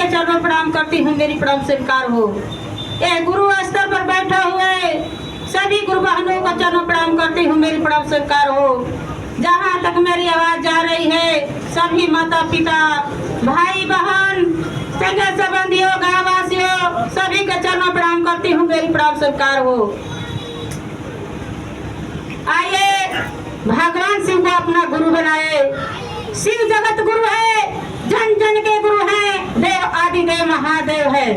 के चरणों प्रणाम करती हूँ, मेरी प्रणाम स्वीकार हो। ये गुरु स्तर पर बैठा हुए सभी गुरु बहनों का चरणों प्रणाम करती हूँ, मेरी प्रणाम स्वीकार हो। जहाँ तक मेरी आवाज जा रही है, सभी माता पिता भाई बहन संगे संबंधियों गाँव वासियों सभी के चरणों प्रणाम करती हूँ, मेरी प्रणाम स्वीकार हो। आइए भगवान शिव को अपना गुरु बनाए। शिव जगत गुरु है, जन जन के गुरु है, देव आदि देव महादेव है।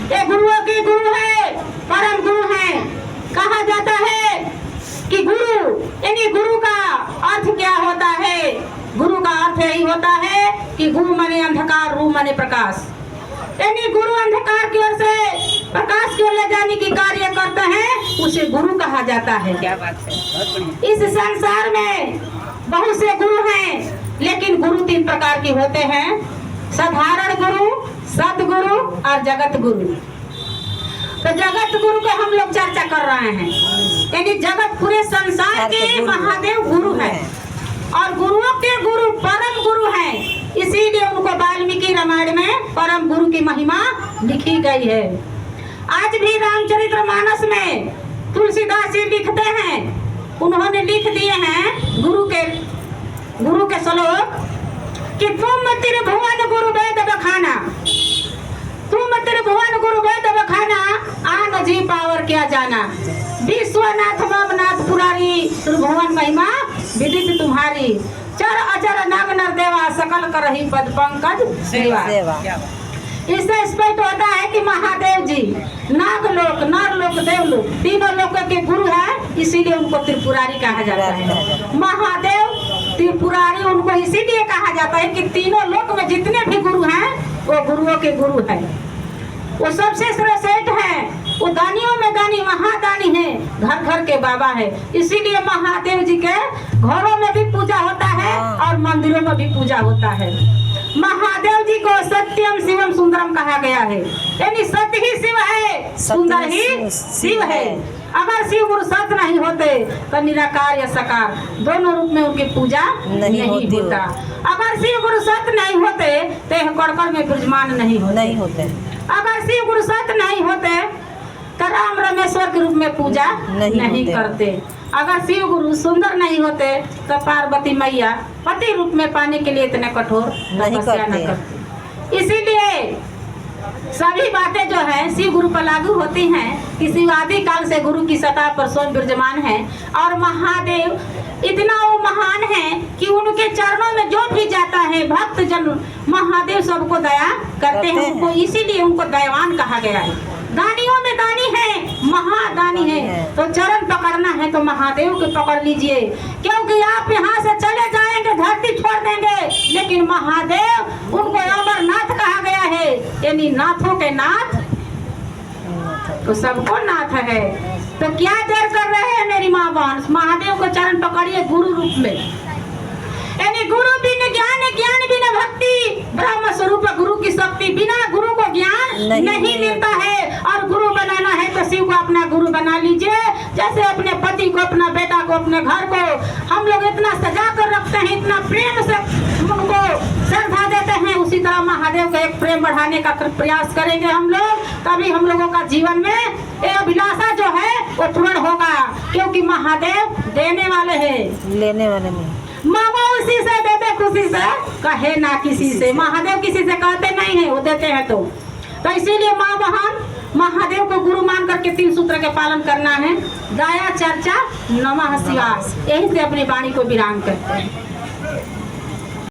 ये गुरुओं के गुरु है, परम गुरु है। कहा जाता है कि गुरु यानी गुरु का अर्थ क्या होता है? गुरु का अर्थ यही होता है कि गुरु माने अंधकार, रू माने प्रकाश। यानी गुरु अंधकार की ओर से प्रकाश की ओर ले जाने की कार्य करते हैं, उसे गुरु कहा जाता है। क्या बात है। इस संसार में बहुत से गुरु हैं, लेकिन गुरु 3 प्रकार के होते हैं, साधारण गुरु, सदगुरु और जगत गुरु। तो जगत गुरु को हम लोग चर्चा कर रहे हैं, यानी जगत पूरे संसार के महादेव गुरु है और गुरुओं के गुरु परम गुरु हैं। इसीलिए उनको वाल्मीकि रामायण में परम गुरु की महिमा लिखी गई है। आज भी रामचरितमानस में तुलसीदास जी लिखते हैं, उन्होंने लिख दिए हैं गुरु के श्लोक कि तुम त्रिभुवन गुरु वेद बखाना, तुम त्रिभुवन गुरु वेद बखाना, आन जी पावर क्या जाना। विश्वनाथ ममनाथ पुरारी, त्रिभुवन महिमा विदित तुम्हारी। चर अचर नाग नर देवा, सकल करही पद पंकज सेवा। इससे स्पष्ट होता है कि महादेव जी नागलोक, नरलोक, देवलोक तीनों लोक के गुरु है, इसीलिए उनको त्रिपुरारी कहा जाता है। महादेव त्रिपुरारी उनको इसीलिए कहा जाता है कि तीनों लोक में जितने भी गुरु हैं वो गुरुओं के गुरु हैं। वो सबसे श्रेष्ठ है, वो दानियों में दानी, महादानी है, घर घर के बाबा है। इसीलिए महादेव जी के घरों में भी पूजा होता है और मंदिरों में भी पूजा होता है। महादेव जी को सत्यम शिवम सुंदरम कहा गया है, यानी सत्य ही शिव है, सुंदर ही शिव है। अगर शिव गुरु सत्य नहीं होते तो निराकार या साकार दोनों रूप में उनकी पूजा नहीं होता। अगर शिव गुरु सत्य नहीं होते तो कड़कड़ में विराजमान नहीं होते। अगर शिव गुरु सत्य नहीं होते तो राम रमेश्वर के रूप में पूजा नहीं करते। अगर शिव गुरु सुंदर नहीं होते तो पार्वती मैया पति रूप में पाने के लिए इतने कठोर तपस्या न करते। इसीलिए सभी बातें जो है शिव गुरु पर लागू होती हैं कि शिव आदि काल से गुरु की सत्ता पर स्वयं विराजमान है और महादेव इतना वो महान है कि उनके चरणों में जो भी जाता है भक्त जन, महादेव सबको दया करते हैं। उनको इसीलिए उनको दयावान कहा गया है। दानियों में दानी है, महादानी है। तो चरण पकड़ना है तो महादेव के पकड़ लीजिए, क्योंकि आप यहाँ से चले जाएंगे धरती छोड़ देंगे, लेकिन महादेव उनको अमरनाथ कहा गया है, यानी नाथों के नाथ, तो सबको नाथ है। तो क्या देर कर रहे हैं मेरी माँ बहन, महादेव को चरण पकड़िए गुरु रूप में। यानी गुरु बिना ज्ञान, ज्ञान बिना भक्ति, ब्रह्म स्वरूप गुरु की शक्ति, बिना गुरु को ज्ञान नहीं मिलता है। और गुरु बनाना है तो शिव को अपना गुरु बना लीजिए, जैसे अपने पति को, अपना बेटा को, अपने घर को हम लोग इतना सजा कर रखते हैं, इतना प्रेम से उनको श्रद्धा देते हैं, उसी तरह महादेव का एक प्रेम बढ़ाने का प्रयास करेंगे हम लोग, तभी हम लोगों का जीवन में ये अभिलाषा जो है वो पूर्ण होगा। क्योंकि महादेव देने वाले हैं, लेने वाले नहीं। मांगो उसी से, देते खुशी से, कहे ना किसी से। महादेव किसी से कहते नहीं है, वो देते हैं। तो इसीलिए माँ बहन महादेव को गुरु मान करके 3 सूत्र के पालन करना है। दया, चर्चा, नमः शिवाय, यही से अपनी वाणी को विराम करते हैं।